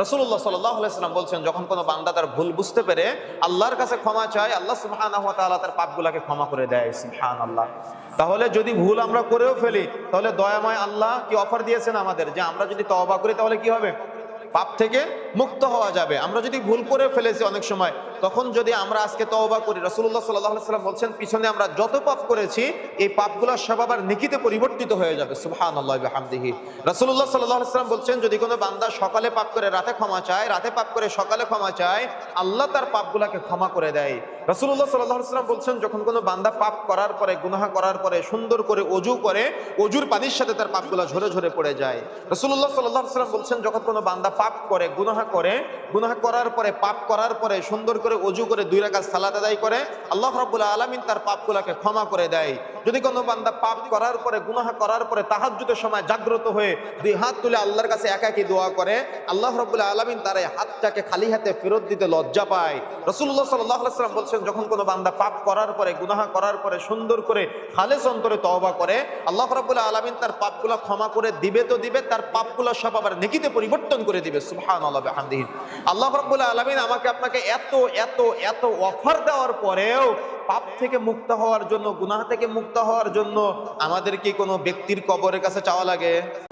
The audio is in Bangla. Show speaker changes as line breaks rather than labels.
রাসূলুল্লাহ সাল্লাল্লাহু আলাইহি ওয়াসাল্লাম বলছেন, যখন কোনো বান্দা তার ভুল বুঝতে পেরে আল্লাহর কাছে ক্ষমা চায়, আল্লাহ সুবহানাহু ওয়া তাআলা তার পাপগুলোকে ক্ষমা করে দেয়। সুবহানাল্লাহ। তাহলে যদি ভুল আমরা করেও ফেলি, তাহলে দয়াময় আল্লাহ কি অফার দিয়েছেন আমাদের, যে আমরা যদি তওবা করি তাহলে কি হবে, পাপ থেকে মুক্ত হওয়া যাবে। আমরা যদি ভুল করে ফেলেছি অনেক সময়, তখন যদি আমরা আজকে তওবা করি, রাসূলুল্লাহ সাল্লাল্লাহু আলাইহি ওয়াসাল্লাম বলছেন, পিছনে আমরা যত পাপ করেছি এই পাপগুলো সব আবার নেকিতে পরিবর্তিত হয়ে যাবে। সুবহানাল্লাহি ওয়া বিহামদিহি। রাসূলুল্লাহ সাল্লাল্লাহু আলাইহি ওয়াসাল্লাম বলছেন, যদি কোনো বান্দা সকালে পাপ করে রাতে ক্ষমা চায়, রাতে পাপ করে সকালে ক্ষমা চায়, আল্লাহ তার পাপগুলোকে ক্ষমা করে দেয়। রাসূলুল্লাহ সাল্লাল্লাহু আলাইহি ওয়াসাল্লাম বলছেন, যখন কোনো বান্দা পাপ করার পরে, গুনাহ করার পরে সুন্দর করে ওযু করে, ওযুর পানির সাথে তার পাপগুলো ঝরে ঝরে পড়ে যায়। রাসূলুল্লাহ সাল্লাল্লাহু আলাইহি ওয়াসাল্লাম বলছেন, যখন কোনো বান্দা পাপ করে, গুনাহ করে, গুনাহ করার পরে, পাপ করার পরে সুন্দর করে ওযু করে 2 রাকাত সালাত আদায় করে, আল্লাহ রাব্বুল আলামিন তার পাপগুলোকে ক্ষমা করে দেয়। যদি কোনো বান্দা পাপ করার পরে, গুনাহ করার পরে তাহাজ্জুদের সময় জাগ্রত হয়ে 2 হাত তুলে আল্লাহর কাছে একাকী দোয়া করে, আল্লাহ রাব্বুল আলামিন তার এই হাতটাকে খালি হাতে ফেরত দিতে লজ্জা পায়। রাসূলুল্লাহ সাল্লাল্লাহু আলাইহি ওয়াসাল্লাম বলছেন, যখন কোনো বান্দা পাপ করার পরে, গুনাহ করার পরে সুন্দর করে খালেস অন্তরে তওবা করে, আল্লাহ রাব্বুল আলামিন তার পাপগুলো ক্ষমা করে দিবে তো দিবে, তার পাপগুলো সব আবার নেকিতে পরিবর্তন করে দিবে। সুবহানাল্লাহি ওয়া বিহামদিহি। আল্লাহ রাব্বুল আলামিন আমাকে আপনাকে এত এত এত অফার দেওয়ার পরেও পাপ থেকে মুক্ত হওয়ার জন্য, গুনাহ থেকে মুক্ত হওয়ার জন্য আমাদের কি কোনো ব্যক্তির কবরের কাছে চাওয়া লাগে?